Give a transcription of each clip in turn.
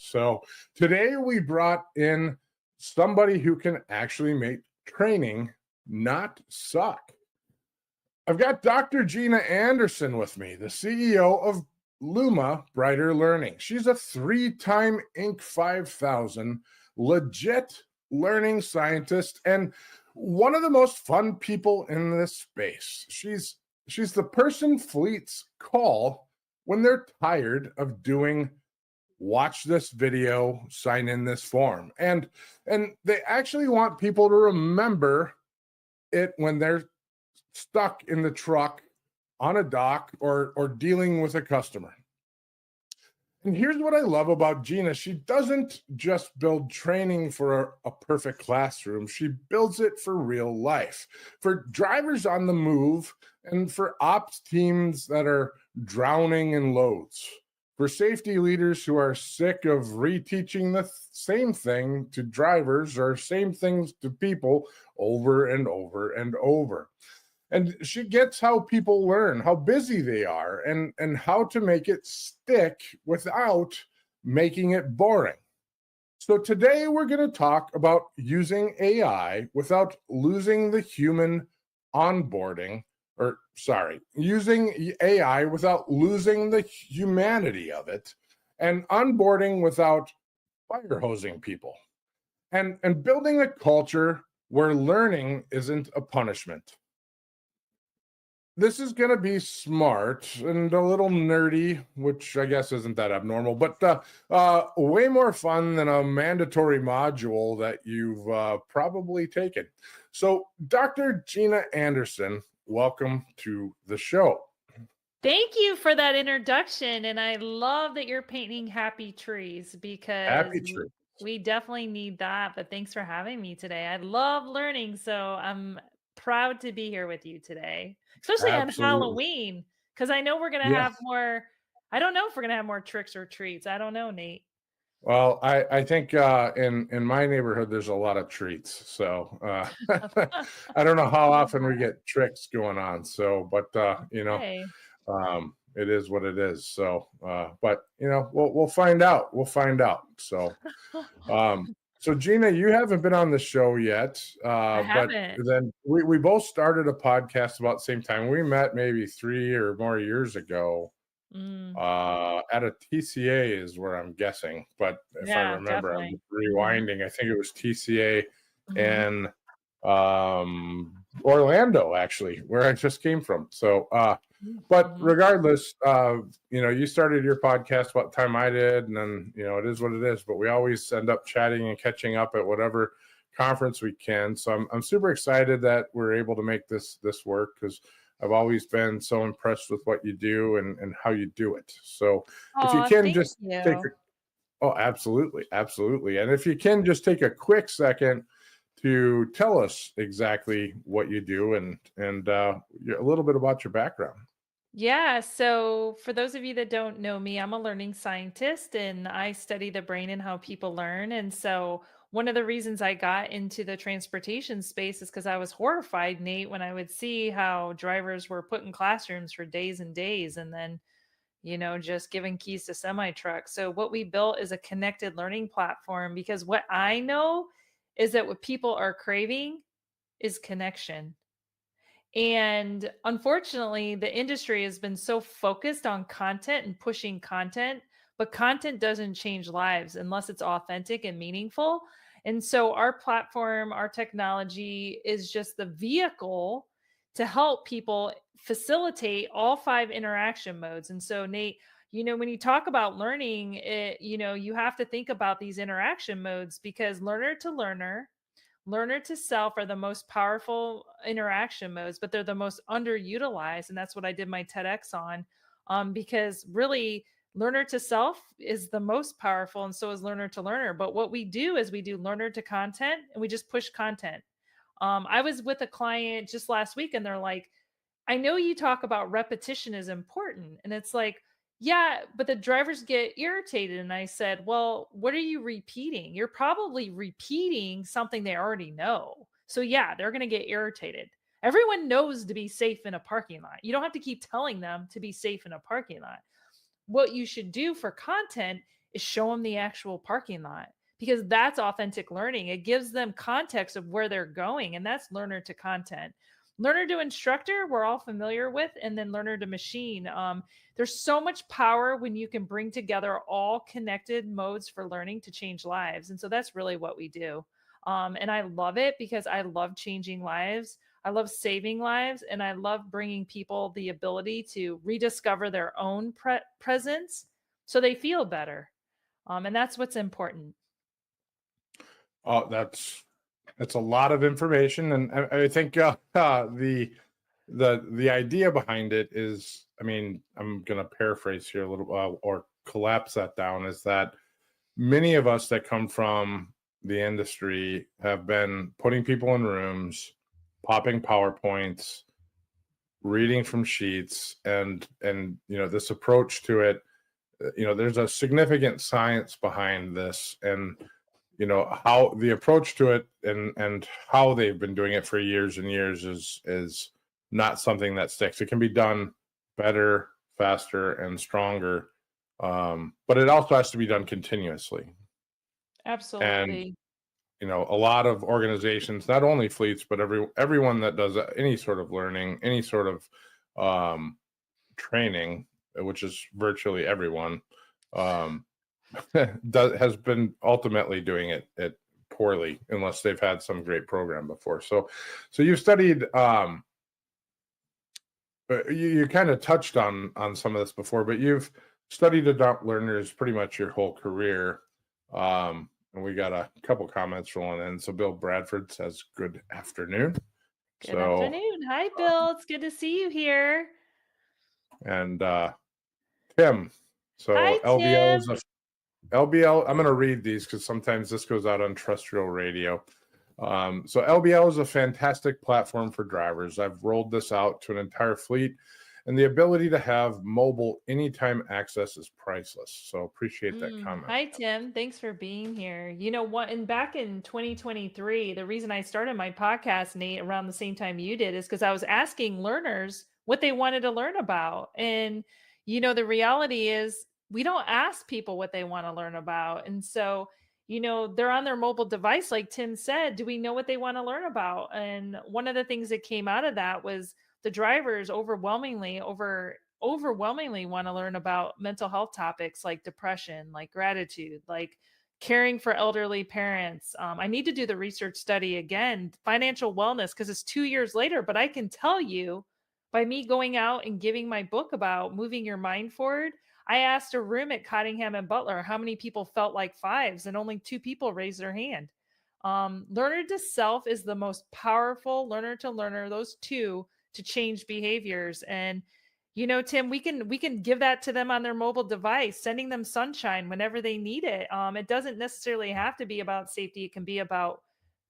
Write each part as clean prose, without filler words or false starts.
So today we brought in somebody who can actually make training not suck. I've got Dr. Gina Anderson with me, the CEO of Luma Brighter Learning. She's a 3-time Inc. 5000 legit learning scientist and one of the most fun people in this space. She's the person fleets call when they're tired of doing watch this video, sign in this form. And they actually want people to remember it when they're stuck in the truck on a dock or dealing with a customer. And here's what I love about Gina. She doesn't just build training for a perfect classroom. She builds it for real life, for drivers on the move and for ops teams that are drowning in loads, for safety leaders who are sick of reteaching the same thing to drivers or same things to people over and over and over. And she gets how people learn, how busy they are, and how to make it stick without making it boring. So today we're going to talk about using AI without losing the human onboarding, using AI without losing the humanity of it, and onboarding without fire hosing people, and building a culture where learning isn't a punishment. This is going to be smart and a little nerdy, which I guess isn't that abnormal, but way more fun than a mandatory module that you've probably taken. So, Dr. Gina Anderson, welcome to the show. Thank you for that introduction. And I love that you're painting happy trees because we definitely need that. But thanks for having me today. I love learning. So I'm proud to be here with you today, especially on Halloween, because I know we're going to have more. I don't know if we're going to have more tricks or treats. I don't know, Nate. Well, I think in my neighborhood, there's a lot of treats. So I don't know how often we get tricks going on. So, but, it is what it is. So, but, we'll find out. We'll find out. So, so Gina, you haven't been on the show yet, but then we both started a podcast about the same time. We met maybe 3 or more years ago. At a TCA is where I'm guessing, but if I remember, I'm rewinding. I think it was TCA in Orlando, actually, where I just came from. So, but regardless, you started your podcast about the time I did, and then it is what it is. But we always end up chatting and catching up at whatever conference we can. So I'm super excited that we're able to make this work, because I've always been so impressed with what you do and how you do it. So if you can just absolutely. And if you can just take a quick second to tell us exactly what you do and a little bit about your background. Yeah. So, for those of you that don't know me, I'm a learning scientist and I study the brain and how people learn. And so, one of the reasons I got into the transportation space is because I was horrified, Nate, when I would see how drivers were put in classrooms for days and days and then, just giving keys to semi trucks. So, what we built is a connected learning platform, because what I know is that what people are craving is connection. And unfortunately, the industry has been so focused on content and pushing content, but content doesn't change lives unless it's authentic and meaningful. And so our platform, our technology is just the vehicle to help people facilitate all 5 interaction modes. And so, Nate, when you talk about learning, you have to think about these interaction modes, because learner to learner, learner to self are the most powerful interaction modes, but they're the most underutilized. And that's what I did my TEDx on, because really learner to self is the most powerful, and so is learner to learner. But what we do is we do learner to content, and we just push content. I was with a client just last week and they're like, I know you talk about repetition is important. And it's like, yeah, but the drivers get irritated. And I said, well, what are you repeating? You're probably repeating something they already know. So yeah, they're going to get irritated. Everyone knows to be safe in a parking lot. You don't have to keep telling them to be safe in a parking lot. What you should do for content is show them the actual parking lot, because that's authentic learning. It gives them context of where they're going, and that's learner to content. Learner to instructor, we're all familiar with, and then learner to machine. There's so much power when you can bring together all connected modes for learning to change lives. And so that's really what we do. And I love it because I love changing lives. I love saving lives, and I love bringing people the ability to rediscover their own presence so they feel better. And that's what's important. Oh, that's a lot of information, and I think the idea behind it is, I mean, I'm going to paraphrase here a little, or collapse that down, is that many of us that come from the industry have been putting people in rooms, popping PowerPoints, reading from sheets, and this approach to it. There's a significant science behind this, and how the approach to it and how they've been doing it for years and years is not something that sticks. It can be done better, faster, and stronger, but it also has to be done continuously. And Absolutely. a lot of organizations, not only fleets, but everyone that does any sort of learning, any sort of training, which is virtually everyone, has been ultimately doing it poorly, unless they've had some great program before. So you studied, you kind of touched on some of this before, but you've studied adult learners pretty much your whole career. And we got a couple comments rolling in. So Bill Bradford says, "Good afternoon." Good So, afternoon. Hi, Bill. It's good to see you here. and Tim, Hi, so LBL is Tim. a LBL. I'm going to read these because sometimes this goes out on terrestrial radio. So LBL is a fantastic platform for drivers. I've rolled this out to an entire fleet, and the ability to have mobile anytime access is priceless. So appreciate that comment. Hi, Tim. Thanks for being here. You know what? And back in 2023, the reason I started my podcast, Nate, around the same time you did, is because I was asking learners what they wanted to learn about. And, the reality is we don't ask people what they want to learn about. And so, they're on their mobile device, like Tim said. Do we know what they want to learn about? And one of the things that came out of that was the drivers overwhelmingly want to learn about mental health topics like depression, like gratitude, like caring for elderly parents. I need to do the research study again, financial wellness, because it's 2 years later. But I can tell you, by me going out and giving my book about moving your mind forward, I asked a room at Cottingham and Butler how many people felt like fives, and only 2 people raised their hand. Learner to self is the most powerful, learner to learner, those two, to change behaviors. And Tim, we can give that to them on their mobile device, sending them sunshine whenever they need it. It doesn't necessarily have to be about safety. It can be about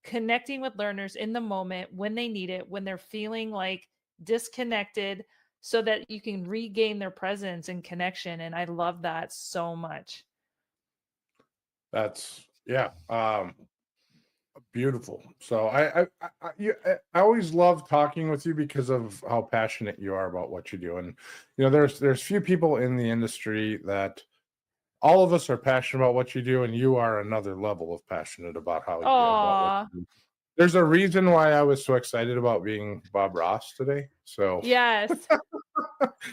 connecting with learners in the moment when they need it, when they're feeling like disconnected, so that you can regain their presence and connection. And I love that so much. That's yeah. Beautiful. So I always love talking with you because of how passionate you are about what you do. And there's few people in the industry that all of us are passionate about what you do, and you are another level of passionate about about what Oh, you do. There's a reason why I was so excited about being Bob Ross today. So yes.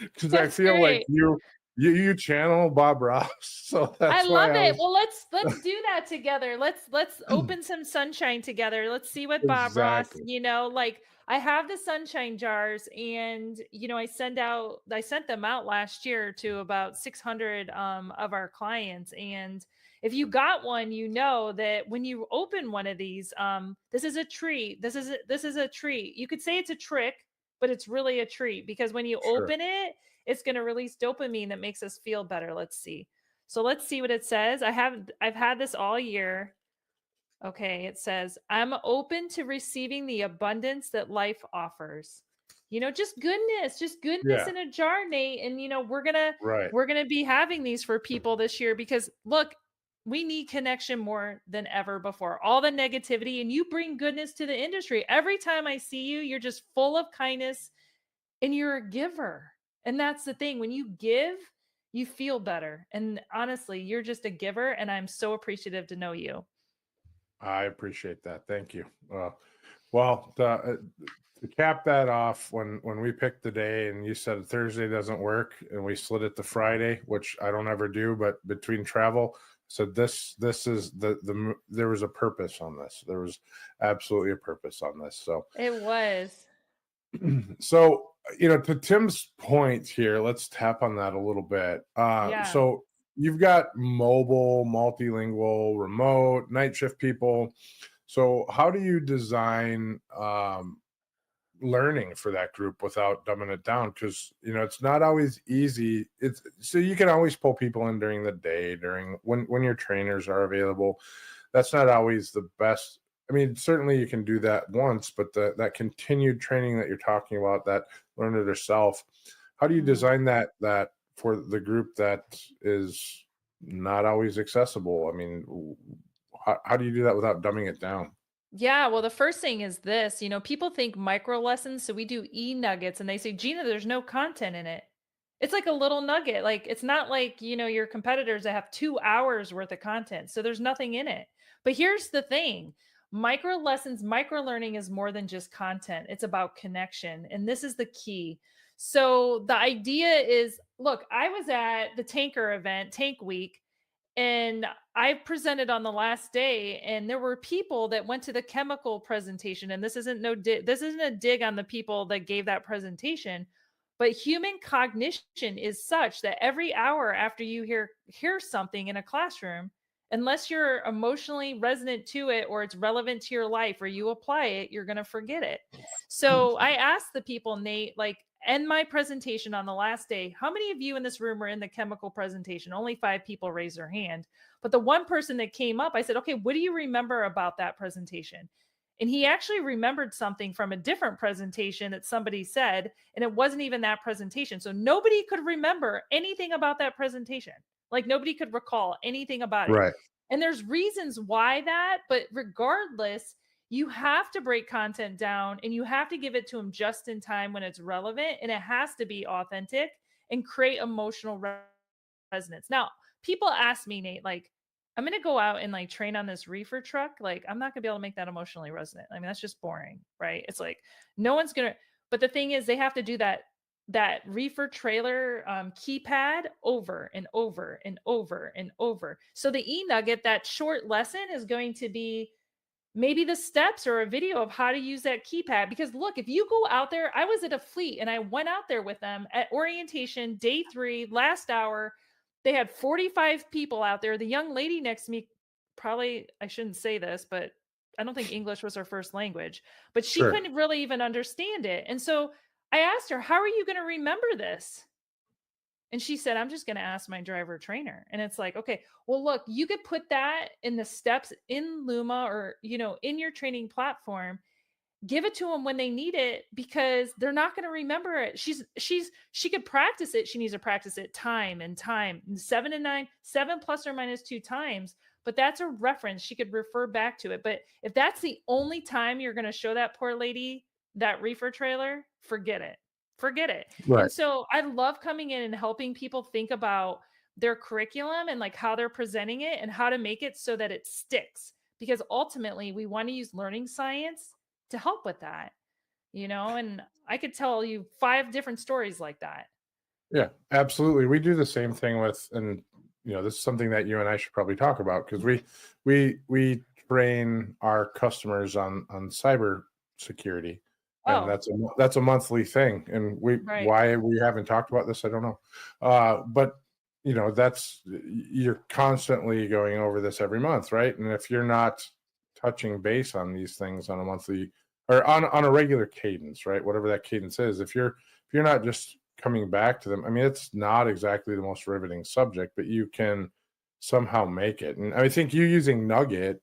because I That's feel like great. you channel Bob Ross. So I that's why love I it. was Well, let's do that together. Let's open some sunshine together. Let's see what Bob Ross, exactly like I have the sunshine jars, and I sent them out last year to about 600 of our clients. And if you got one, you know that when you open one of these, this is a treat. This is a treat. You could say it's a trick, but it's really a treat, because when you sure. open it, it's going to release dopamine that makes us feel better. Let's see. So let's see what it says. I've had this all year. Okay, it says, "I'm open to receiving the abundance that life offers." Just goodness Yeah. in a jar, Nate. And we're going to Right. we're going to be having these for people this year, because look, we need connection more than ever before. All the negativity, and you bring goodness to the industry. Every time I see you, you're just full of kindness, and you're a giver. And that's the thing. When you give, you feel better. And honestly, you're just a giver, and I'm so appreciative to know you. I appreciate that. Thank you. Well, to cap that off, when we picked the day and you said Thursday doesn't work, and we slid it to Friday, which I don't ever do, but between travel, so this is there was a purpose on this. There was absolutely a purpose on this. So It was. so to Tim's point here, let's tap on that a little bit. Yeah. So you've got mobile, multilingual, remote, night shift people. So how do you design learning for that group without dumbing it down? Because it's not always easy. It's so you can always pull people in during the day, during when your trainers are available. That's not always the best. I mean, certainly you can do that once, but that continued training that you're talking about, that learn it yourself, how do you Mhm. design that for the group that is not always accessible? I mean, how do you do that without dumbing it down? Yeah, well, the first thing is this, people think micro lessons. So we do nuggets and they say, Gina, there's no content in it. It's like a little nugget. Like it's not like, your competitors that have 2 hours worth of content. So there's nothing in it. But here's the thing, micro lessons, micro learning is more than just content, it's about connection. And this is the key. So the idea is look, I was at the tanker event, Tank Week, and I presented on the last day, and there were people that went to the chemical presentation. And this isn't a dig on the people that gave that presentation, but human cognition is such that every hour after you hear something in a classroom, unless you're emotionally resonant to it or it's relevant to your life or you apply it, you're going to forget it. So I asked the people, Nate, like, end my presentation on the last day. How many of you in this room were in the chemical presentation? Only 5 people raised their hand. But the one person that came up, I said, okay, what do you remember about that presentation? And he actually remembered something from a different presentation that somebody said, and it wasn't even that presentation. So nobody could remember anything about that presentation. Like nobody could recall anything about it. Right. And there's reasons why that, but regardless, you have to break content down and you have to give it to them just in time when it's relevant, and it has to be authentic and create emotional resonance. Now, people ask me, Nate, like, I'm going to go out and like train on this reefer truck. Like, I'm not going to be able to make that emotionally resonant. I mean, that's just boring, right? It's like no one's going to, but the thing is, they have to do that reefer trailer keypad over and over and over and over. So the nugget, that short lesson, is going to be maybe the steps or a video of how to use that keypad. Because look, if you go out there, I was at a fleet and I went out there with them at orientation day 3, last hour. They had 45 people out there. The young lady next to me, probably, I shouldn't say this, but I don't think English was her first language, but she Sure. couldn't really even understand it. And so I asked her, how are you going to remember this? And she said, I'm just going to ask my driver trainer. And it's like, okay, well, look, you could put that in the steps in Luma or, in your training platform. Give it to them when they need it, because they're not going to remember it. She could practice it. She needs to practice it time and time, 7 and 9, 7 plus or minus 2 times. But that's a reference. She could refer back to it. But if that's the only time you're going to show that poor lady that reefer trailer, forget it. Forget it. Right. And so I love coming in and helping people think about their curriculum and like how they're presenting it and how to make it so that it sticks. Because ultimately, we want to use learning science to help with that, and I could tell you 5 different stories like that. Yeah, absolutely. We do the same thing with, and this is something that you and I should probably talk about, because we train our customers on cyber security, and Oh, that's a monthly thing. And right. why we haven't talked about this, I don't know. But that's, you're constantly going over this every month, right? And if you're not touching base on these things on a monthly or on a regular cadence, right? Whatever that cadence is, if you're not just coming back to them, I mean, it's not exactly the most riveting subject, but you can somehow make it. And I think you using Nugget,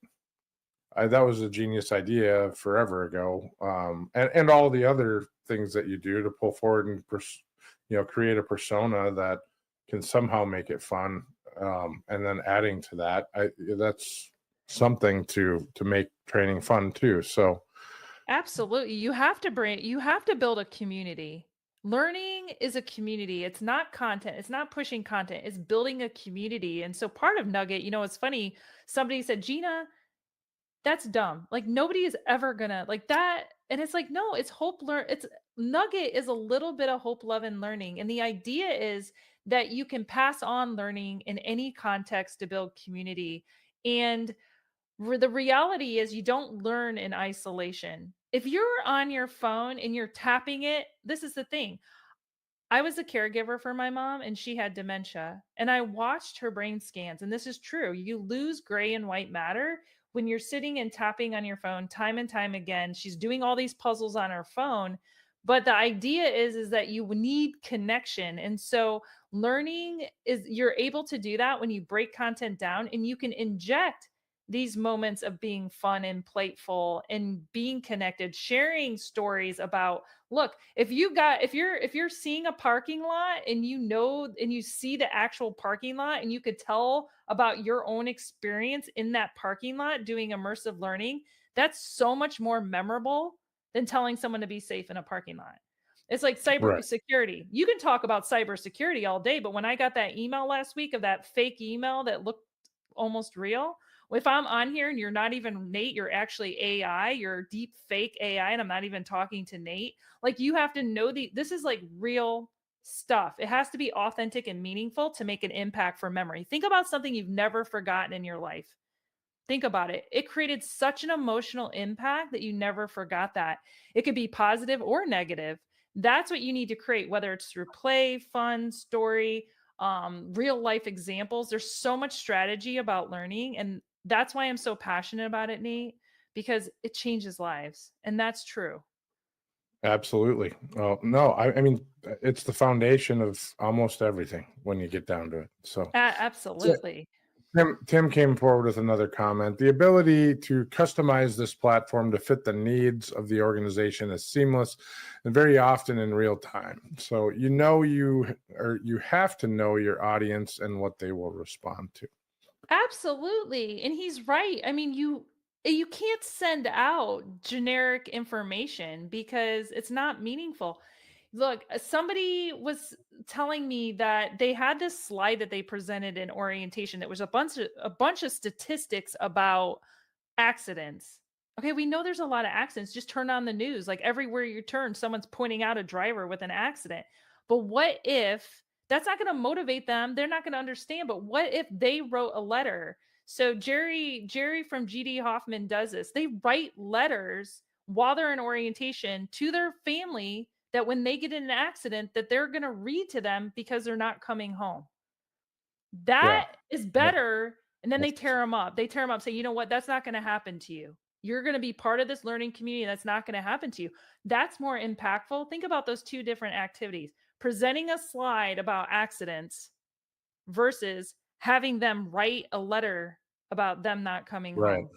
that was a genius idea forever ago. And all the other things that you do to pull forward and create a persona that can somehow make it fun. And then adding to that, that's something to make training fun too. So Absolutely. You have to build a community. Learning is a community. It's not content. It's not pushing content. It's building a community. And so part of Nugget, it's funny. Somebody said, Gina, that's dumb. Like nobody is ever gonna like that. And it's like, no, it's hope learn. It's Nugget is a little bit of hope, love, and learning. And the idea is that you can pass on learning in any context to build community. And the reality is you don't learn in isolation. If you're on your phone and you're tapping it, this is the thing. I was a caregiver for my mom and she had dementia. And I watched her brain scans. And this is true. You lose gray and white matter when you're sitting and tapping on your phone time and time again. She's doing all these puzzles on her phone. But the idea is that you need connection. And so learning is you're able to do that when you break content down and you can inject these moments of being fun and playful and being connected, sharing stories about look, if you're seeing a parking lot and and you see the actual parking lot and you could tell about your own experience in that parking lot doing immersive learning, that's so much more memorable than telling someone to be safe in a parking lot. It's like Right. cybersecurity. You can talk about cybersecurity all day, but when I got that email last week of that fake email that looked almost real, if I'm on here and you're not even Nate, you're actually AI, you're deep fake AI, and I'm not even talking to Nate. Like you have to know this is like real stuff. It has to be authentic and meaningful to make an impact for memory. Think about something you've never forgotten in your life. Think about it. It created such an emotional impact that you never forgot that. It could be positive or negative. That's what you need to create, whether it's through play, fun, story, real life examples. There's so much strategy about learning. And that's why I'm so passionate about it, Nate, because it changes lives. And that's true. Absolutely. Well, no, I mean, it's the foundation of almost everything when you get down to it. So Absolutely. Tim came forward with another comment. The ability to customize this platform to fit the needs of the organization is seamless and very often in real time. So you have to know your audience and what they will respond to. Absolutely, and he's right. I mean, you can't send out generic information because it's not meaningful. Look, somebody was telling me that they had this slide that they presented in orientation that was a bunch of statistics about accidents. Okay, we know there's a lot of accidents. Just turn on the news. Like everywhere you turn, someone's pointing out a driver with an accident. But what if that's not going to motivate them? They're not going to understand. But what if they wrote a letter? So Jerry from GD Hoffman does this. They write letters while they're in orientation to their family that when they get in an accident that they're going to read to them because they're not coming home. Yeah. That is That- better, and then they that's- tear them up. They tear them up, say, "You know what? That's not gonna happen to you. You're gonna be part of this learning community, that's not gonna happen to you." That's more impactful. Think about those 2 different activities. Presenting a slide about accidents versus having them write a letter about them not coming Right. home.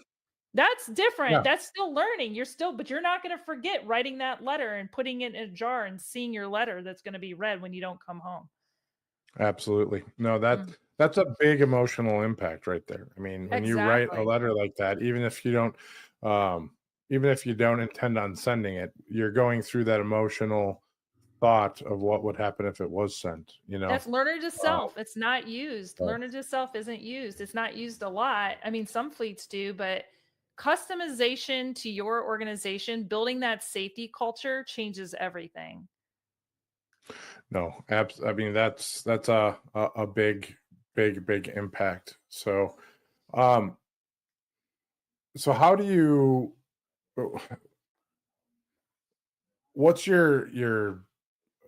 That's different. Yeah. That's still learning. But you're not gonna forget writing that letter and putting it in a jar and seeing your letter that's gonna be read when you don't come home. Absolutely. No, Mm, that's a big emotional impact right there. I mean, when you write a exactly. letter like that, um, even if you don't intend on sending it, you're going through that emotional thought of what would happen if it was sent, you know? That's learner to Uh, self. It's not used. uh, Learner to self isn't used. It's not used a lot. I mean, some fleets do, but customization to your organization, building that safety culture changes everything. no, I mean, that's a big impact. Um, so how do you, what's your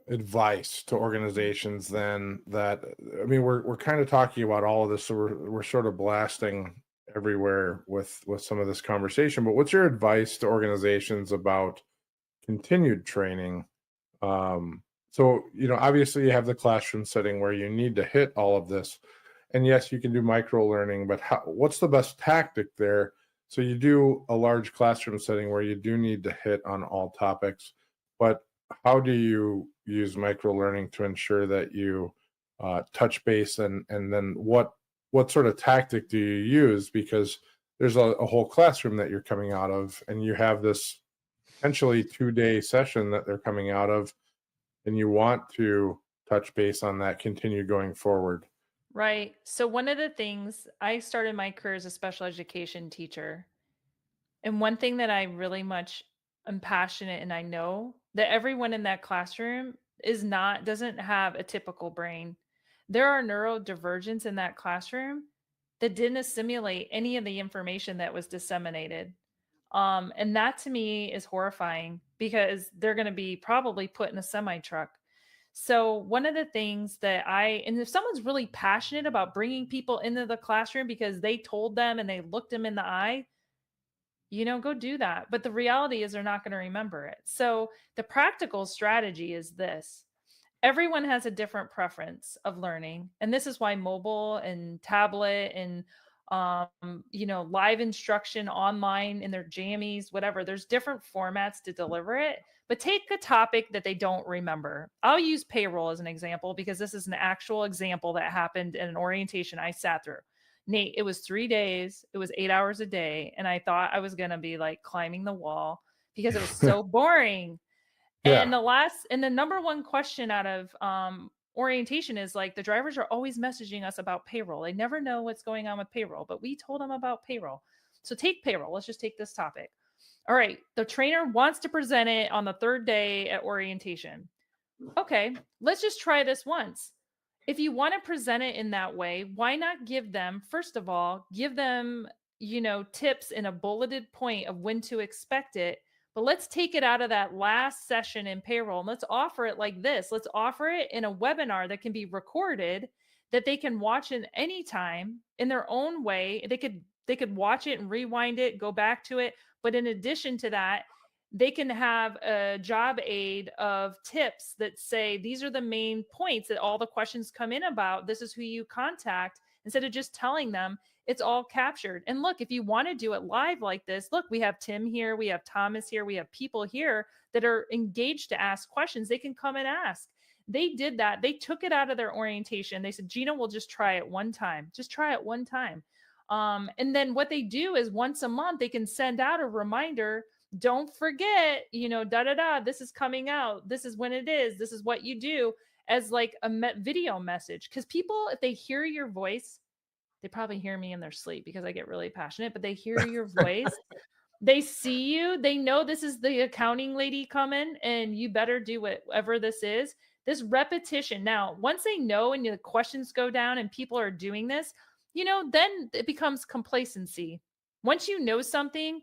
advice to organizations then that I mean we're kind of talking about all of this, so we're sort of blasting everywhere with some of this conversation, but what's your advice to organizations about continued training? So obviously you have the classroom setting where you need to hit all of this, and yes, you can do micro learning, but what's the best tactic there? So you do a large classroom setting where you do need to hit on all topics, but how do you use micro learning to ensure that you touch base, and then what sort of tactic do you use? Because there's a whole classroom that you're coming out of, and you have this potentially 2-day session that they're coming out of. and you want to touch base on that, continue going forward. Right. So one of the things I started my career as a special education teacher. And one thing that I really much am passionate and I know that everyone in that classroom doesn't have a typical brain. There are neurodivergents in that classroom that didn't assimilate any of the information that was disseminated. And that to me is horrifying because they're going to be probably put in a semi truck. So one of the things and if someone's really passionate about bringing people into the classroom because they told them and they looked them in the eye, go do that. But the reality is they're not going to remember it. So the practical strategy is this. Everyone has a different preference of learning. And this is why mobile and tablet and live instruction online in their jammies, whatever, there's different formats to deliver it. But take a topic that they don't remember. I'll use payroll as an example because this is an actual example that happened in an orientation I sat through. Nate, it was 3 days, it was 8 hours a day, and I thought I was gonna be like climbing the wall because it was so boring. And Yeah. the number one question out of orientation is like the drivers are always messaging us about payroll. They never know what's going on with payroll, but we told them about payroll. So take payroll. Let's just take this topic. All right, the trainer wants to present it on the third day at orientation. Okay, let's just try this once. If you want to present it in that way, why not first of all, give them, tips in a bulleted point of when to expect it. But let's take it out of that last session in payroll and let's offer it like this. Let's offer it in a webinar that can be recorded that they can watch in any time in their own way. They could watch it and rewind it, go back to it. But in addition to that, they can have a job aid of tips that say these are the main points that all the questions come in about. This is who you contact. Instead of just telling them, it's all captured. And look, if you want to do it live like this, look, we have Tim here, we have Thomas here, we have people here that are engaged to ask questions. They can come and ask. They did that. They took it out of their orientation. They said, Gina, we'll just try it one time. Just try it one time. And then what they do is once a month, they can send out a reminder. Don't forget, this is coming out. This is when it is. This is what you do, as like a video message. Because people, if they hear your voice, they probably hear me in their sleep because I get really passionate, but they hear your voice. They see you. They know this is the accounting lady coming and you better do whatever this is. This repetition. Now, once they know and the questions go down and people are doing this, then it becomes complacency. Once you know something,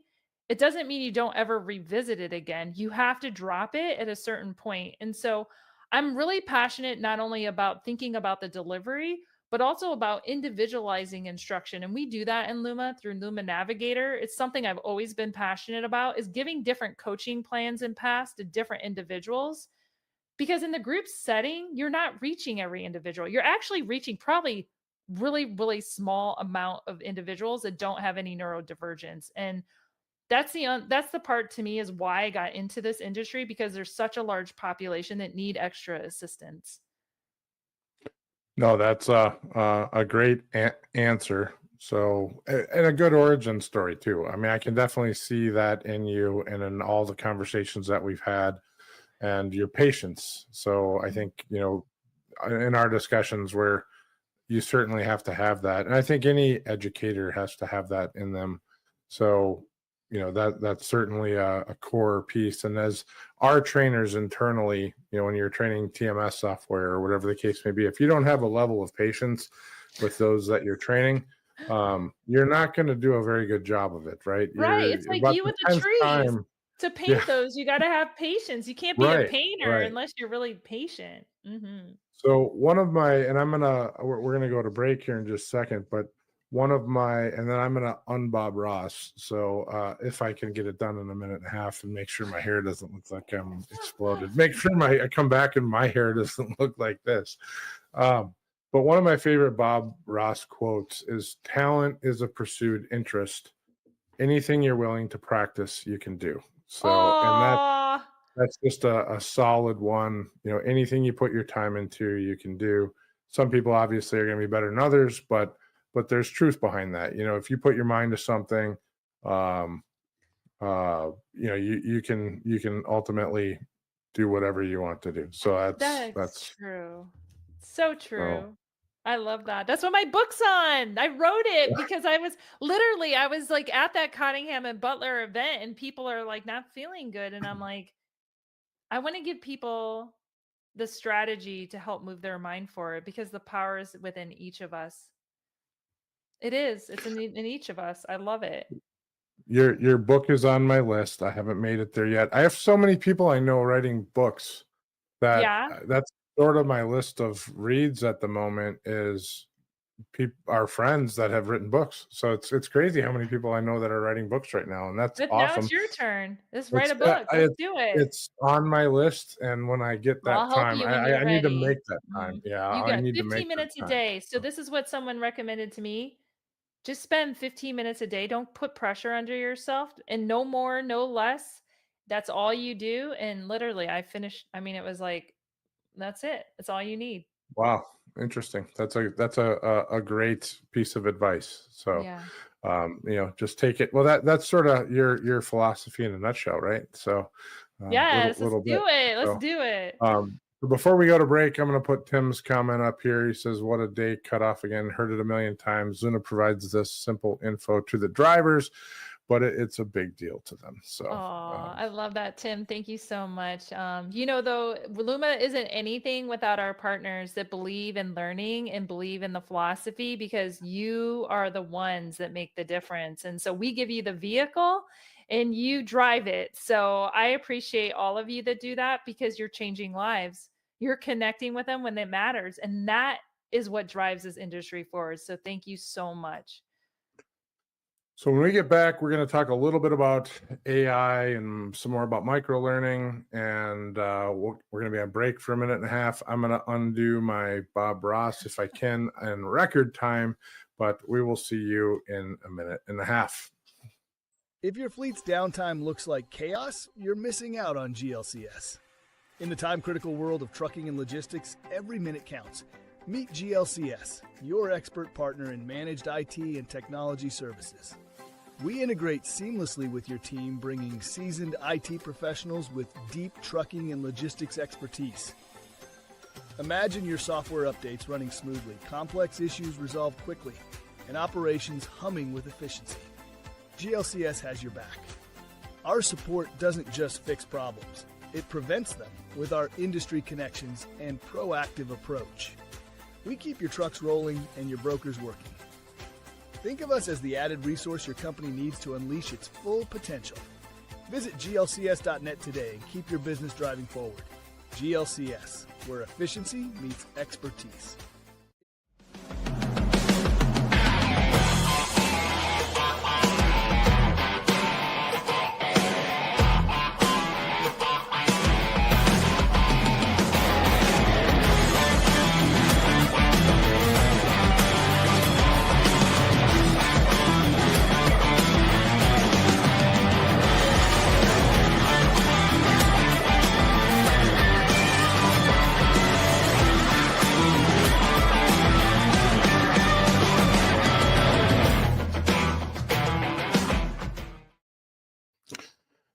it doesn't mean you don't ever revisit it again. You have to drop it at a certain point. And so I'm really passionate not only about thinking about the delivery, but also about individualizing instruction. And we do that in Luma through Luma Navigator. It's something I've always been passionate about, is giving different coaching plans and paths to different individuals. Because in the group setting, you're not reaching every individual. You're actually reaching probably really, really small amount of individuals that don't have any neurodivergence. And that's the part to me is why I got into this industry, because there's such a large population that need extra assistance. No, that's a great answer. So, and a good origin story too. I mean, I can definitely see that in you and in all the conversations that we've had and your patience. So I think, in our discussions where you certainly have to have that. And I think any educator has to have that in them. So, that's certainly a core piece. And as our trainers internally, when you're training TMS software or whatever the case may be, if you don't have a level of patience with those that you're training, you're not going to do a very good job of it, right? Right. It's like you with the trees. To paint those, you got to have patience. You can't be a painter unless you're really patient. Mm-hmm. So one of my, and we're gonna go to break here in just a second, but and then I'm gonna unbob Ross. So if I can get it done in a minute and a half and make sure my hair doesn't look like I'm exploded, make sure I come back and my hair doesn't look like this. But one of my favorite Bob Ross quotes is, "Talent is a pursued interest. Anything you're willing to practice, you can do." So, and that's just a solid one. Anything you put your time into, you can do. Some people obviously are going to be better than others, but there's truth behind that. If you put your mind to something, you can ultimately do whatever you want to do. So That's that's true. So so true. I love that. That's what my book's on. I wrote it because I was like at that Cottingham and Butler event and people are like not feeling good. And I'm like, I want to give people the strategy to help move their mind forward because the power is within each of us. It is. It's in each of us. I love it. your book is on my list. I haven't made it there yet. I have so many people I know writing books that Yeah. that's sort of my list of reads at the moment is people our friends that have written books. So it's crazy how many people I know that are writing books right now, and that's But now awesome. it's your turn. Let's write It's a book. Let's do it. it's on my list, and when I get I'll that help time, you when you're I need to ready. make that time. Mhm. Yeah, You I got need to 15 make that minutes a time. day. So So, this is what someone recommended to me. Just spend 15 minutes a day. Don't put pressure under yourself and no more, no less. That's all you do. And literally, I finished. I mean, it was like, that's it. That's all you need. wow, interesting. That's a great piece of advice. So, Yeah. just take it. Well, that's sort of your philosophy in a nutshell, right? So, Yes. Let's little bit. do it. Let's So, do it. before we go to break, I'm going to put Tim's comment up here. He says, "What a day cut off again. Heard it a million times. Luna provides this simple info to the drivers, but it's a big deal to them." Oh, So, I love that, Tim. Thank you so much. Though, Luma isn't anything without our partners that believe in learning and believe in the philosophy because you are the ones that make the difference. And so we give you the vehicle and you drive it. So I appreciate all of you that do that because you're changing lives. You're connecting with them when it matters. And that is what drives this industry forward. So thank you so much. So when we get back, we're going to talk a little bit about AI and some more about micro learning, and we're going to be on break for a minute and a half. I'm going to undo my Bob Ross if I can in record time, but we will see you in a minute and a half. If your fleet's downtime looks like chaos, you're missing out on GLCS. In the time-critical world of trucking and logistics, every minute counts. Meet GLCS, your expert partner in managed IT and technology services. We integrate seamlessly with your team, bringing seasoned IT professionals with deep trucking and logistics expertise. Imagine your software updates running smoothly, complex issues resolved quickly, and operations humming with efficiency. GLCS has your back. Our support doesn't just fix problems, it prevents them with our industry connections and proactive approach. We keep your trucks rolling and your brokers working. Think of us as the added resource your company needs to unleash its full potential. Visit glcs.net today and keep your business driving forward. GLCS, where efficiency meets expertise.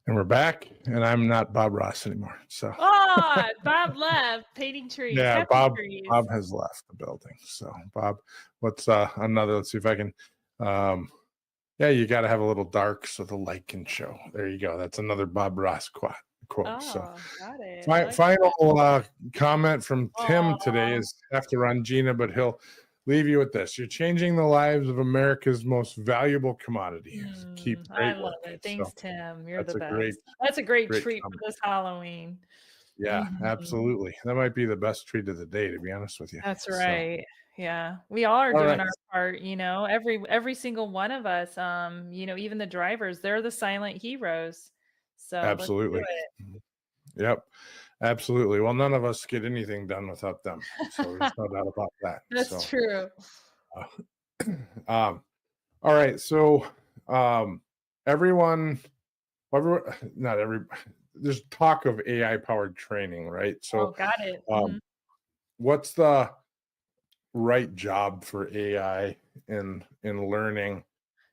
And we're back, and I'm not Bob Ross anymore. So, Oh, Bob left painting trees. yeah, Happy trees. Bob has left the building. So, Bob, what's another? Let's see if I can. Yeah, you got to have a little dark so the light can show. There you go. That's another Bob Ross quote. So, Oh, got it. I like final comment from Tim today Aw. is have to run Gina, but he'll leave you with this. You're changing the lives of America's most valuable commodity. Keep I great love work. it. So Thanks, Tim. You're that's the a great, best. That's a great great treat for comment. this Halloween. Yeah, Mhm. absolutely. That might be the best treat of the day, to be honest with you. That's So, right. Yeah. We all are all doing right. our part, every single one of us, even the drivers, they're the silent heroes. So let's do Absolutely. it. Yep. Absolutely. Well, none of us get anything done without them. So there's no doubt about that. That's So, true. uh, all right. So, everyone, not every, there's talk of AI powered training, right? Oh, So, got it. um, what's the right job for AI in learning,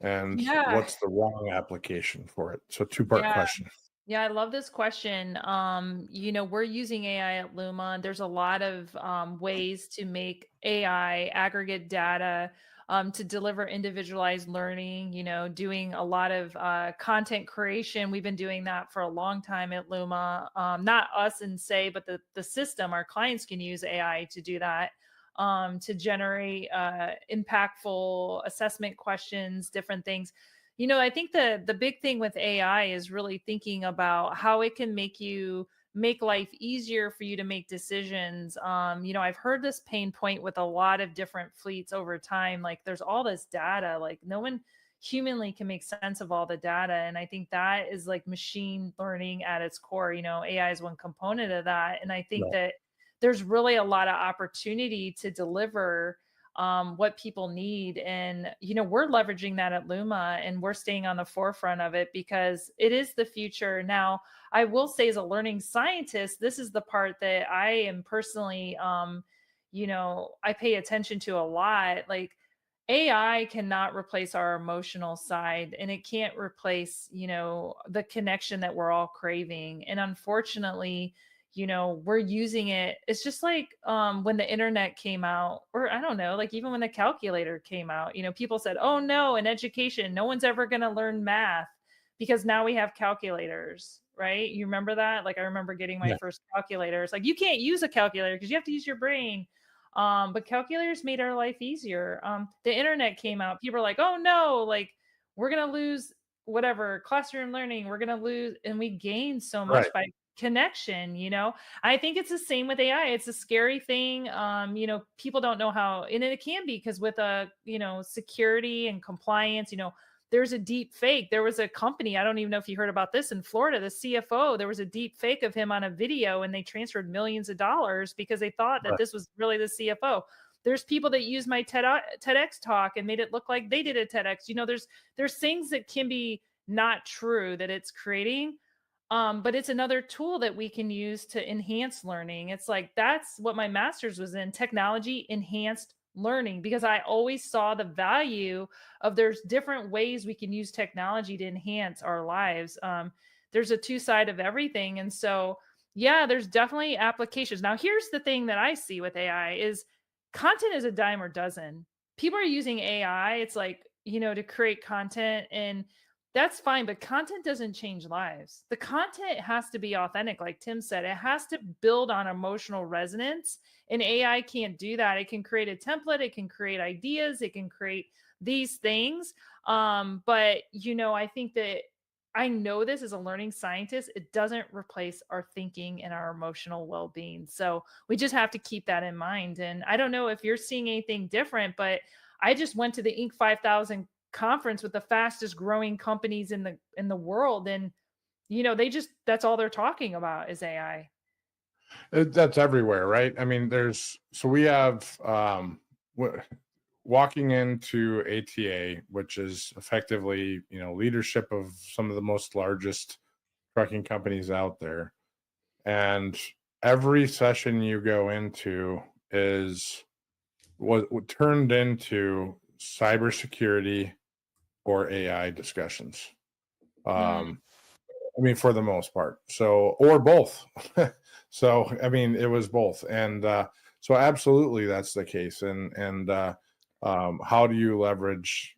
and Yeah. what's the wrong application for it? So two-part Yeah. question. Yeah, I love this question. We're using AI at Luma. There's a lot of ways to make AI aggregate data to deliver individualized learning, doing a lot of content creation. We've been doing that for a long time at Luma. Not us and say, but the system, our clients can use AI to do that. To generate impactful assessment questions, different things. I think the big thing with AI is really thinking about how it can make life easier for you to make decisions. I've heard this pain point with a lot of different fleets over time. Like there's all this data, like no one humanly can make sense of all the data. And I think that is like machine learning at its core. AI is one component of that. And I think Right. that there's really a lot of opportunity to deliver what people need. And, we're leveraging that at Luma and we're staying on the forefront of it because it is the future. Now, I will say, as a learning scientist, this is the part that I am personally, I pay attention to a lot. Like, AI cannot replace our emotional side and it can't replace, the connection that we're all craving. And unfortunately, we're using it. It's just like when the internet came out, or I don't know, like even when the calculator came out, people said, oh no, in education, no one's ever going to learn math because now we have calculators, right? You remember that? Like I remember getting my Yeah. first calculator. It's like you can't use a calculator because you have to use your brain. But calculators made our life easier. The internet came out, people are like, oh no, like we're going to lose whatever classroom learning, we're going to lose, and we gained so Right. much by connection. I think it's the same with AI. It's a scary thing. People don't know how, and it can be because with security and compliance, there's a deep fake. There was a company, I don't even know if you heard about this, in Florida, the CFO, there was a deep fake of him on a video and they transferred millions of dollars because they thought that Right. this was really the CFO. There's people that use my TEDx talk and made it look like they did a TEDx. There's things that can be not true that it's creating. But it's another tool that we can use to enhance learning. It's like that's what my master's was in, technology enhanced learning, because I always saw the value of there's different ways we can use technology to enhance our lives. There's a two side of everything. And so, yeah, there's definitely applications. Now, here's the thing that I see with AI is content is a dime or dozen. People are using AI, it's like, to create content, and that's fine, but content doesn't change lives. The content has to be authentic, like Tim said. It has to build on emotional resonance, and AI can't do that. It can create a template, it can create ideas, it can create these things. But I think that I know this as a learning scientist, it doesn't replace our thinking and our emotional well-being. So we just have to keep that in mind. And I don't know if you're seeing anything different, but I just went to the Inc. 5000 conference with the fastest growing companies in the world, and they just, that's all they're talking about is AI. That's everywhere, right? I mean, we have walking into ATA, which is effectively, leadership of some of the most largest trucking companies out there. And every session you go into is what turned into cybersecurity or AI discussions. Mm, I mean, for the most part. So, or both. So, I mean, it was both. And so absolutely that's the case. And how do you leverage,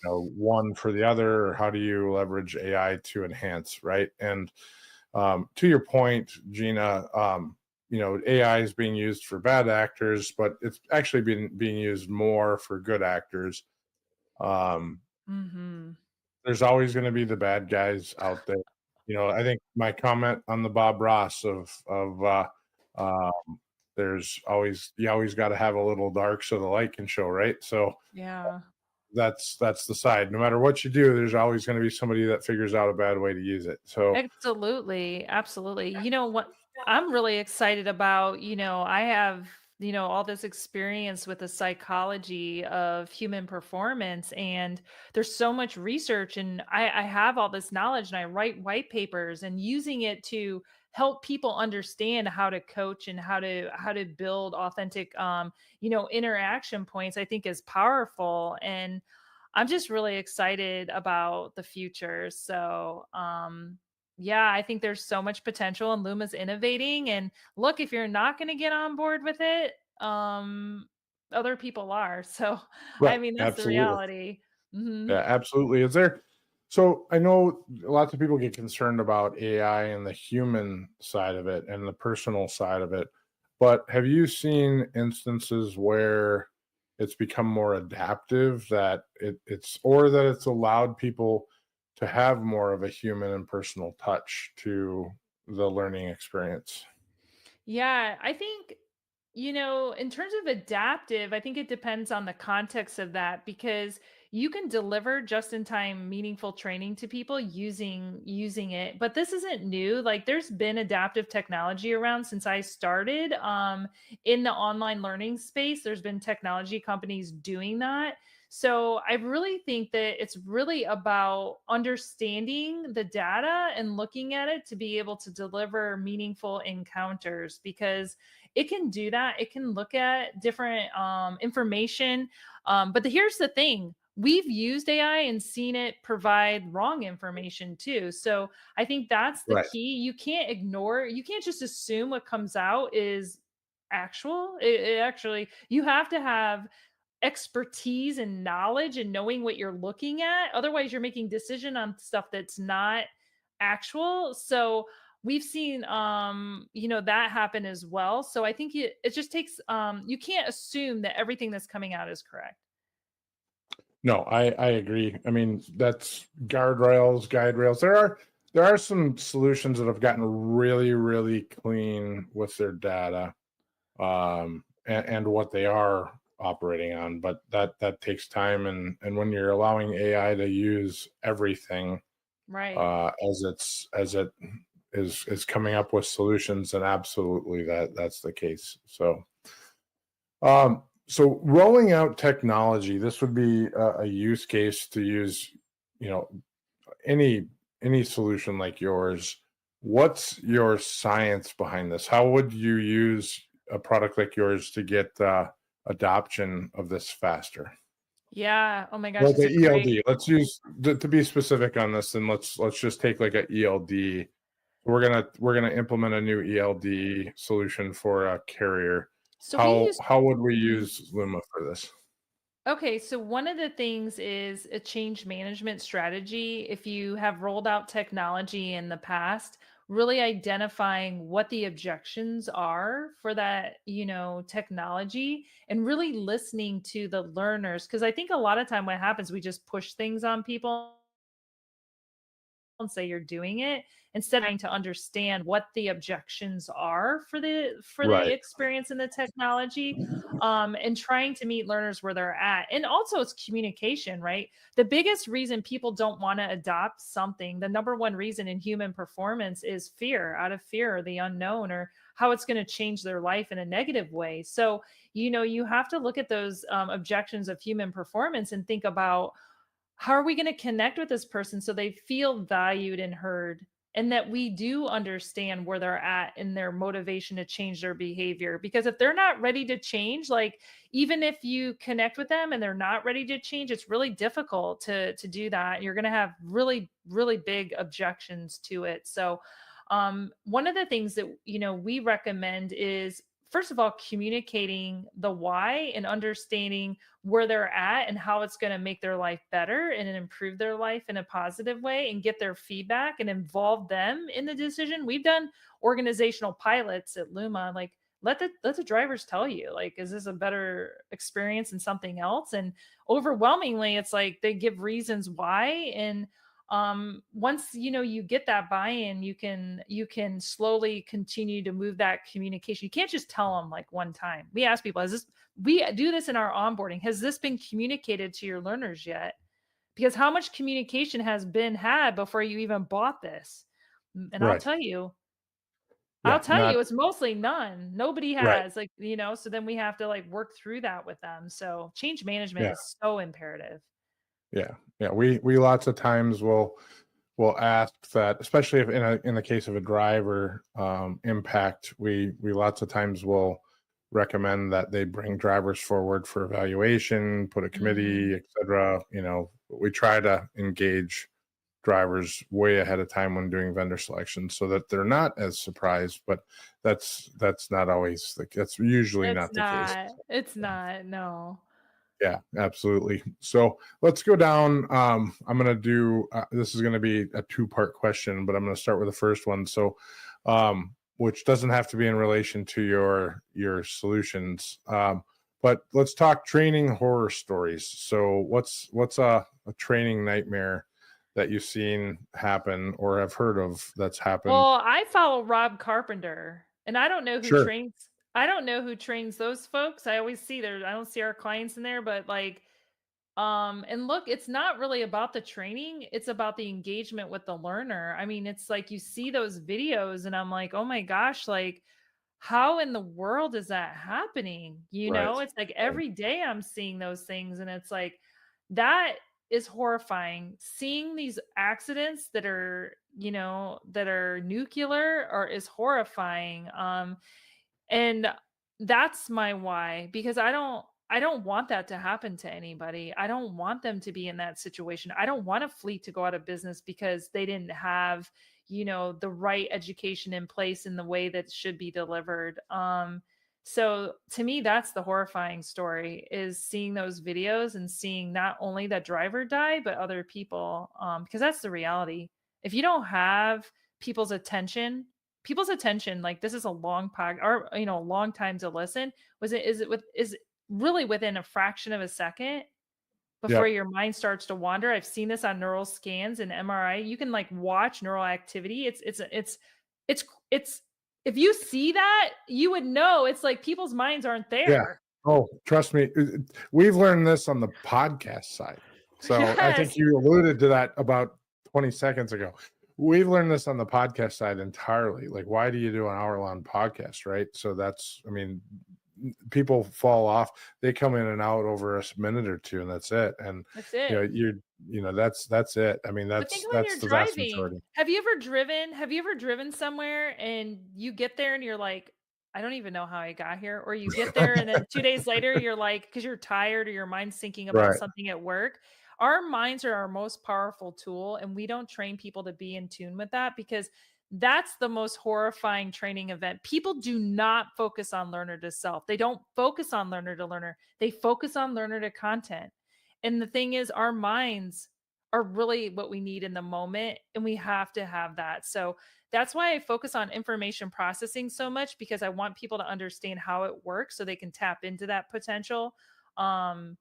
one for the other, or how do you leverage AI to enhance, right? And to your point, Gina, AI is being used for bad actors, but it's actually being used more for good actors. Um, mhm. there's always going to be the bad guys out there. I think my comment on the Bob Ross of there's always, you always got to have a little dark so the light can show, right? So Yeah. that's the side. No matter what you do, there's always going to be somebody that figures out a bad way to use it. So Absolutely, absolutely. You know what I'm really excited about, I have, all this experience with the psychology of human performance, and there's so much research, and I have all this knowledge, and I write white papers and using it to help people understand how to coach and how to build authentic interaction points, I think is powerful. And I'm just really excited about the future. So, Yeah, I think there's so much potential and Luma's innovating. And look, if you're not going to get on board with it, other people are. So, I Right. mean, that's the Absolutely. reality. Hmm. Yeah, absolutely. Is there, so I know lots of people get concerned about AI and the human side of it and the personal side of it, but have you seen instances where it's become more adaptive, that it's, or that it's allowed people to have more of a human and personal touch to the learning experience? Yeah, I think, in terms of adaptive, I think it depends on the context of that because you can deliver just in time meaningful training to people using it. But this isn't new. Like there's been adaptive technology around since I started in the online learning space. There's been technology companies doing that. So I really think that it's really about understanding the data and looking at it to be able to deliver meaningful encounters because it can do that. It can look at different information. Here's the thing. We've used AI and seen it provide wrong information too. So I think that's the Right. key. You can't just assume what comes out is actual. It actually, you have to have expertise and knowledge and knowing what you're looking at. Otherwise, you're making decision on stuff that's not actual. So we've seen that happen as well. So I think it just takes you can't assume that everything that's coming out is correct. No, I agree. I mean, that's guardrails, guide rails. There are some solutions that have gotten really, really clean with their data, and what they are operating on, but that takes time, and when you're allowing AI to use everything, Right. as it is coming up with solutions, and absolutely that's the case. So rolling out technology, this would be a use case to use, you know, any solution like yours. What's your science behind this? How would you use a product like yours to get adoption of this faster? Yeah. Oh my gosh, Well, it's the a great. ELD. Let's use to be specific on this, and let's just take like a ELD. We're gonna implement a new ELD solution for a carrier. So we How use. how would we Mhm. use Luma for this? Okay, so one of the things is a change management strategy. If you have rolled out technology in the past, really identifying what the objections are for that, technology and really listening to the learners. Because I think a lot of time what happens, we just push things on people and say you're doing it instead of trying to understand what the objections are for the Right. experience in the technology, and trying to meet learners where they're at. And also it's communication, right? The biggest reason people don't want to adopt something, the number one reason in human performance is fear, out of fear or the unknown or how it's going to change their life in a negative way. So you have to look at those objections of human performance and think about how are we going to connect with this person so they feel valued and heard, and that we do understand where they're at in their motivation to change their behavior? Because if they're not ready to change, like even if you connect with them and they're not ready to change, it's really difficult to do that. You're going to have really really big objections to it. So one of the things that we recommend is, first of all, communicating the why and understanding where they're at and how it's going to make their life better and improve their life in a positive way, and get their feedback and involve them in the decision. We've done organizational pilots at Luma, like let the drivers tell you, like, is this a better experience than something else? And overwhelmingly it's like they give reasons why. And once you get that buy-in, you can slowly continue to move that communication. You can't just tell them like one time. We ask people, has this we do this in our onboarding, has this been communicated to your learners yet? Because how much communication has been had before you even bought this? And i'll Right. tell you I'll Yeah. tell Not you it's mostly none. Nobody right. has, like, so then we have to like work through that with them. So change management Yeah. is so imperative. Yeah. Yeah. We lots of times will ask that, especially if in the case of a driver impact, we lots of times will recommend that they bring drivers forward for evaluation, put a Mhm. committee, etc. We try to engage drivers way ahead of time when doing vendor selection so that they're not as surprised, but that's not always that's usually It's not the case. not. It's not. No. Yeah, absolutely. So let's go down. I'm going to do this is going to be a two-part question, but I'm going to start with the first one. So, which doesn't have to be in relation to your solutions. But let's talk training horror stories. So, what's a training nightmare that you've seen happen or have heard of that's happened? Well, I follow Rob Carpenter, and I don't know who Sure. trains. I don't know who trains those folks. I always see I don't see our clients in there, but like, and look, it's not really about the training. It's about the engagement with the learner. I mean, it's like you see those videos, and I'm like, oh my gosh, like, how in the world is that happening? You Right. know, it's like every day I'm seeing those things, and it's like that is horrifying. Seeing these accidents that are, that are nuclear or is horrifying. And that's my why, because I don't want that to happen to anybody. I don't want them to be in that situation. I don't want a fleet to go out of business because they didn't have, the right education in place in the way that should be delivered. So to me, that's the horrifying story, is seeing those videos and seeing not only that driver die, but other people, because that's the reality. If you don't have people's attention, like, this is a long pod, or a long time to listen. Is it really within a fraction of a second before Yep. your mind starts to wander. I've seen this on neural scans and MRI. You can like watch neural activity. It's if you see that, you would know. It's like people's minds aren't Yeah. there. Oh, trust me. We've learned this on the podcast side. So I think Yes. you alluded to that about 20 seconds ago. We've learned this on the podcast side entirely. Like, why do you do an hour-long podcast, right? So I mean, people fall off. They come in and out over a minute or two, and that's it. And That's you know, it. that's it. I mean, But think when that's you're the vast driving, majority. have you ever driven somewhere and you get there and you're like, I don't even know how I got here, or you get there and then 2 days later you're like, cuz you're tired or your mind's thinking about Right. something at work. Our minds are our most powerful tool, and we don't train people to be in tune with that, because that's the most horrifying training event. People do not focus on learner to self. They don't focus on learner to learner. They focus on learner to content. And the thing is, our minds are really what we need in the moment, and we have to have that. So that's why I focus on information processing so much, because I want people to understand how it works so they can tap into that potential. um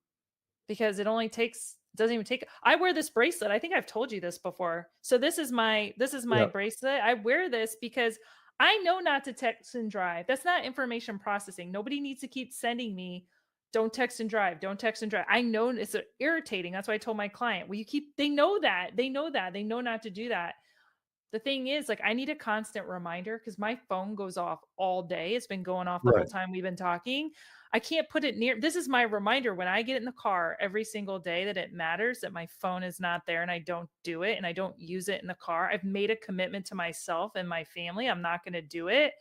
because it only takes doesn't even take. I wear this bracelet. I think I've told you this before. So this is my Yeah. bracelet. I wear this because I know not to text and drive. That's not information processing. Nobody needs to keep sending me, don't text and drive, don't text and drive. I know it's irritating. That's why I told my client, well, they know that. They know not to do that. The thing is, like, I need a constant reminder because my phone goes off all day. It's been going off the whole Right. time we've been talking. I can't put it near. This is my reminder when I get in the car every single day, that it matters that my phone is not there, and I don't do it and I don't use it in the car. I've made a commitment to myself and my family. I'm not going to do it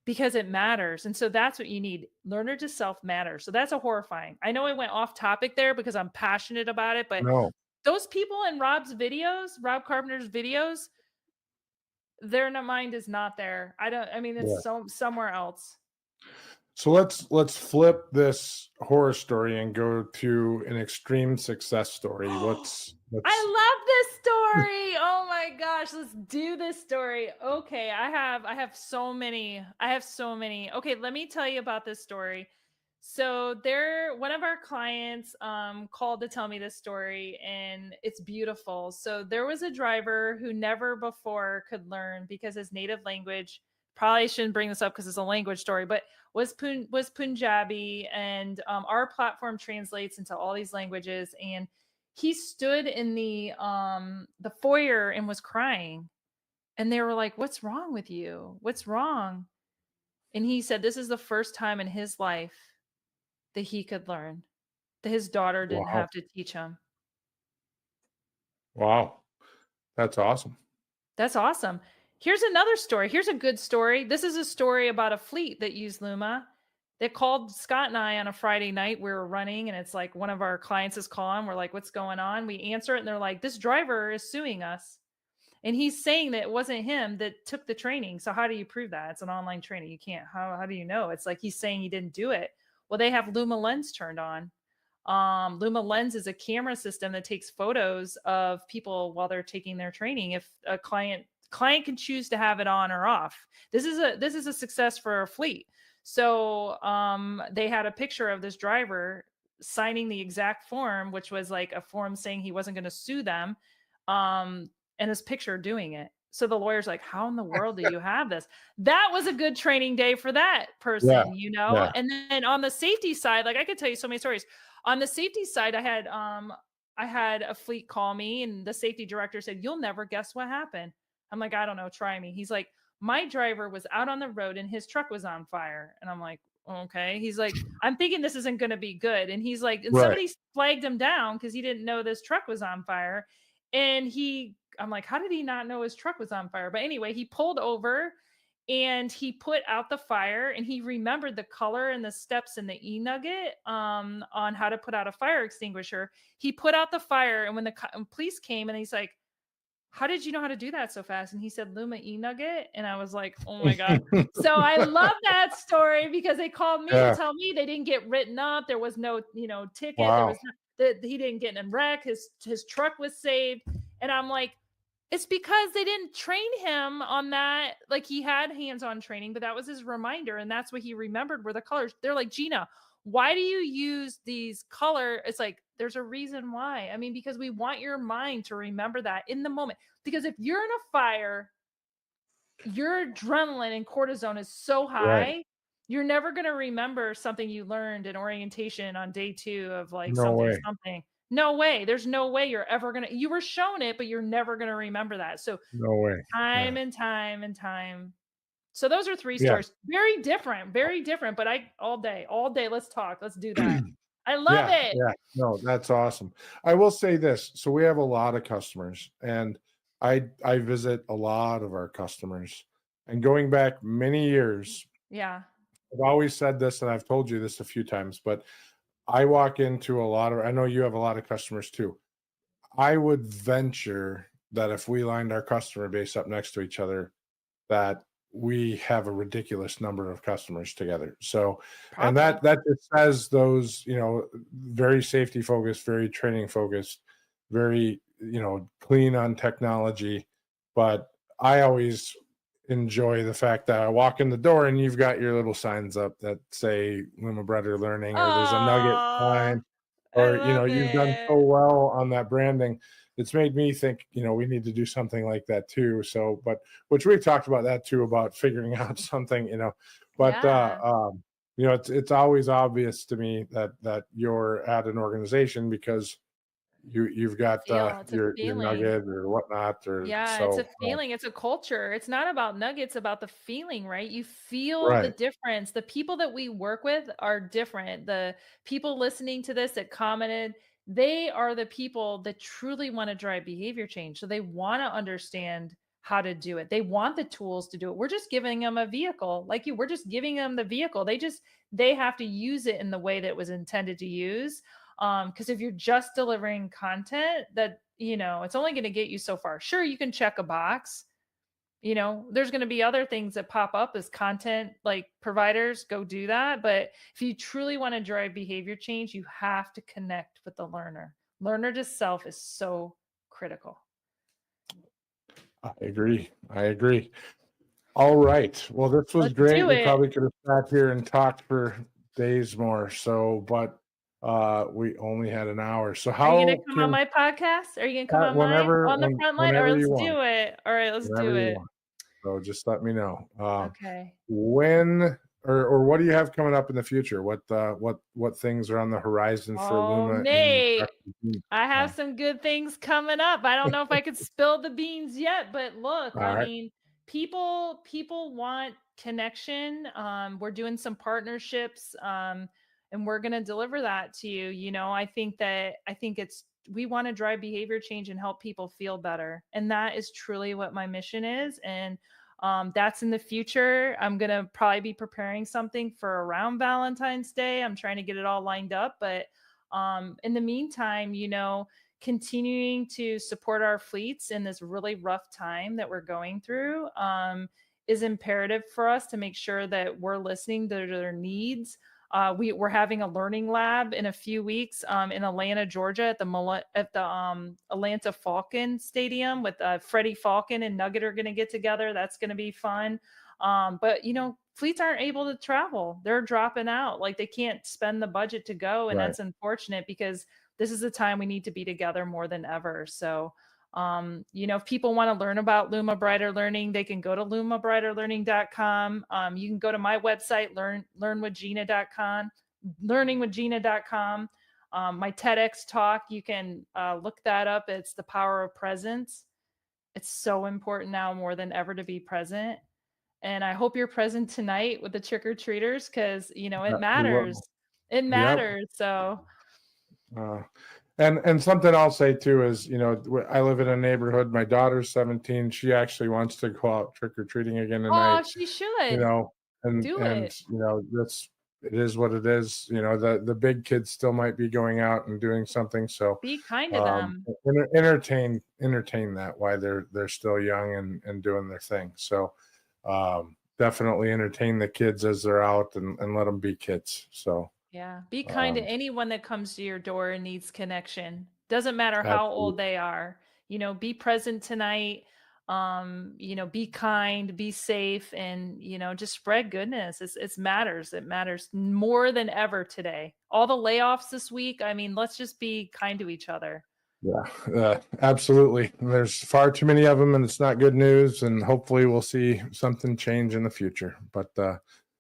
because it matters. And so that's what you need. Learner to self matter. So that's a horrifying. I know I went off topic there because I'm passionate about it, but No. those people in Rob Carpenter's videos, their mind is not there. I mean, Yeah. it's somewhere else. So let's flip this horror story and go to an extreme success story. What's I love this story. Oh my gosh, let's do this story. Okay, I have so many. Okay, let me tell you about this story. So one of our clients called to tell me this story, and it's beautiful. So there was a driver who never before could learn because his native language, probably shouldn't bring this up because it's a language story, but was Punjabi, and our platform translates into all these languages. And he stood in the foyer and was crying, and they were like, what's wrong with you? What's wrong? And he said this is the first time in his life that he could learn, that his daughter didn't wow. have to teach him. Wow. That's awesome. That's awesome. Here's another story. Here's a good story. This is a story about a fleet that used Luma. They called Scott and I on a Friday night. We were running, and it's like one of our clients is calling. We're like, what's going on? We answer it, and they're like, this driver is suing us. And he's saying that it wasn't him that took the training. So how do you prove that? It's an online training. You can't. How do you know? It's like he's saying he didn't do it. Well, they have Luma Lens turned on. Luma Lens is a camera system that takes photos of people while they're taking their training. If a client can choose to have it on or off. This is a success for a fleet. So they had a picture of this driver signing the exact form, which was like a form saying he wasn't going to sue them, and his picture doing it. So the lawyer's like, how in the world do you have this? That was a good training day for that person, you know? Yeah. And then on the safety side, like I could tell you so many stories. On the safety side, I had a fleet call me, and the safety director said, you'll never guess what happened. I'm like, I don't know, try me. He's like, my driver was out on the road and his truck was on fire. And I'm like, okay. He's like, I'm thinking this isn't going to be good. And he's like, and Right. somebody flagged him down because he didn't know this truck was on fire. And I'm like, how did he not know his truck was on fire? But anyway, he pulled over and he put out the fire, and he remembered the color and the steps in the e-nugget on how to put out a fire extinguisher. He put out the fire, and when the police came, and he's like, how did you know how to do that so fast? And he said, Luma e-nugget. And I was like, oh my God. So I love that story because they called me to tell me they didn't get written up. There was no, ticket. Wow. There was that he didn't get in a wreck. His truck was saved. And I'm like, it's because they didn't train him on that. Like he had hands-on training, but that was his reminder. And that's what he remembered were the colors. They're like, Gina, why do you use these color? It's like, there's a reason why. I mean, because we want your mind to remember that in the moment. Because if you're in a fire, your adrenaline and cortisone is so high, you're never going to remember something you learned in orientation on day 2 of like something. No way. There's no way you're ever going to, you were shown it, but you're never going to remember that. So No way. time and time and time. So those are 3 stories. Very different, but all day, let's talk. Let's do that. I love it. Yeah. No, that's awesome. I will say this. So we have a lot of customers, and I visit a lot of our customers, and going back many years, Yeah. I've always said this, and I've told you this a few times, but I walk into I know you have a lot of customers too. I would venture that if we lined our customer base up next to each other, that we have a ridiculous number of customers together. So, and that just says those, very safety focused, very training focused, very, clean on technology. But I always enjoy the fact that I walk in the door and you've got your little signs up that say Luma Brother Learning, or there's a nugget sign, or, you've done so well on that branding. It's made me think, we need to do something like that too. So, but which we've talked about that too, about figuring out something, but, it's always obvious to me that you're at an organization because you've got your nugget or whatnot, or it's a feeling, it's a culture. It's not about nuggets, about the feeling, right? You feel the difference. The people that we work with are different. The people listening to this that commented, they are the people that truly want to drive behavior change. So they want to understand how to do it. They want the tools to do it. We're just giving them a vehicle. Like we're just giving them the vehicle. They have to use it in the way that it was intended to use. Because if you're just delivering content, that, it's only going to get you so far. Sure, you can check a box. There's going to be other things that pop up as content, like providers, go do that. But if you truly want to drive behavior change, you have to connect with the learner. Learner to self is so critical. I agree. All right. Well, this was great. We probably could have sat here and talked for days more. So, but we only had an hour. So how are you gonna come on my podcast? Are you gonna come on the front line? Or let's do it. All right, let's do it. So just let me know. Okay. When or what do you have coming up in the future? What things are on the horizon for Luma? Nate, I have some good things coming up. I don't know if I could spill the beans yet, but look, mean, people want connection. We're doing some partnerships. And we're going to deliver that to you. I think we want to drive behavior change and help people feel better. And that is truly what my mission is. And That's in the future. I'm going to probably be preparing something for around Valentine's Day. I'm trying to get it all lined up. But in the meantime, continuing to support our fleets in this really rough time that we're going through is imperative for us to make sure that we're listening to their needs. We're having a learning lab in a few weeks in Atlanta, Georgia, at the Atlanta Falcon Stadium with Freddie Falcon and Nugget are going to get together. That's going to be fun. But fleets aren't able to travel; they're dropping out. Like they can't spend the budget to go, and Right. that's unfortunate because this is the time we need to be together more than ever. So. If people want to learn about Luma Brighter Learning, they can go to lumabrighterlearning.com. You can go to my website, learnwithgina.com, learningwithgina.com. My TEDx talk, you can look that up. It's the power of presence. It's so important now more than ever to be present. And I hope you're present tonight with the trick-or-treaters because, it We matters. will. It Yep. matters. So And something I'll say too is, I live in a neighborhood. My daughter's 17. She actually wants to go out trick-or-treating again tonight. she should And do it. it is what it is. The big kids still might be going out and doing something. So Be kind to them. entertain that while they're still young and doing their thing. So definitely entertain the kids as they're out and let them be kids. So Yeah. Be kind to anyone that comes to your door and needs connection. Doesn't matter how old they are. Be present tonight. Be kind, be safe, and just spread goodness. It matters. It matters more than ever today. All the layoffs this week. I mean, let's just be kind to each other. Yeah, absolutely. There's far too many of them, and it's not good news. And hopefully, we'll see something change in the future. But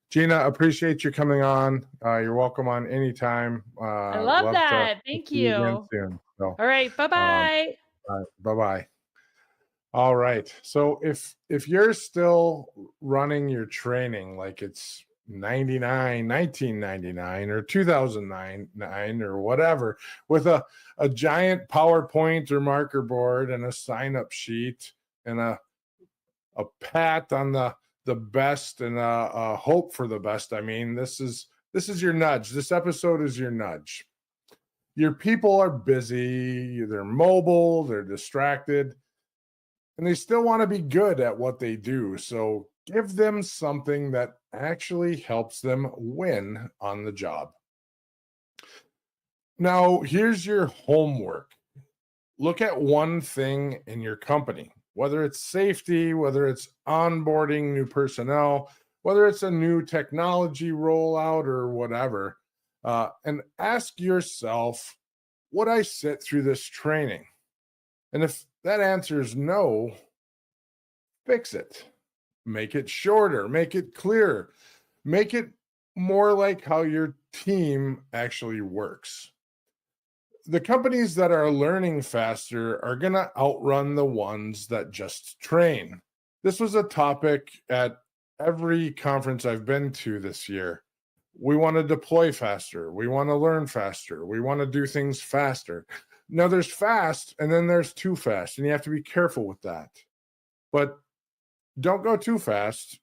Gina, appreciate you coming on. You're welcome on anytime. I love that. Thank you. Again soon. So, all right. Bye-bye. Bye-bye. All right. So if you're still running your training like it's 1999 or 2009 or whatever, with a giant PowerPoint or marker board and a sign-up sheet and a pat on the best and a hope for the best. I mean, this is your nudge. This episode is your nudge. Your people are busy, they're mobile, they're distracted, and they still want to be good at what they do. So give them something that actually helps them win on the job. Now, here's your homework. Look at one thing in your company, whether it's safety, whether it's onboarding new personnel, whether it's a new technology rollout or whatever, and ask yourself, would I sit through this training? And if that answer is no, fix it. Make it shorter, make it clearer, make it more like how your team actually works. The companies that are learning faster are going to outrun the ones that just train. This was a topic at every conference I've been to this year. We want to deploy faster. We want to learn faster. We want to do things faster. Now, there's fast, and then there's too fast, and you have to be careful with that. But don't go too fast.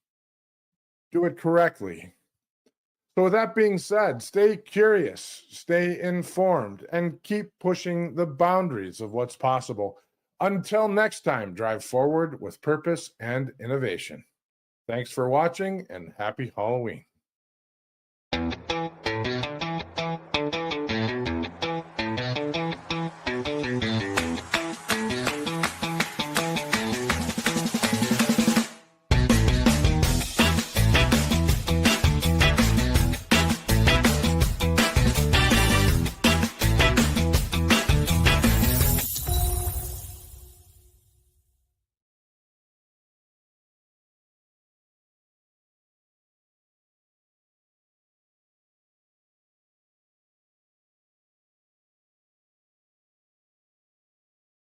Do it correctly. So with that being said, stay curious, stay informed, and keep pushing the boundaries of what's possible. Until next time, drive forward with purpose and innovation. Thanks for watching, and happy Halloween.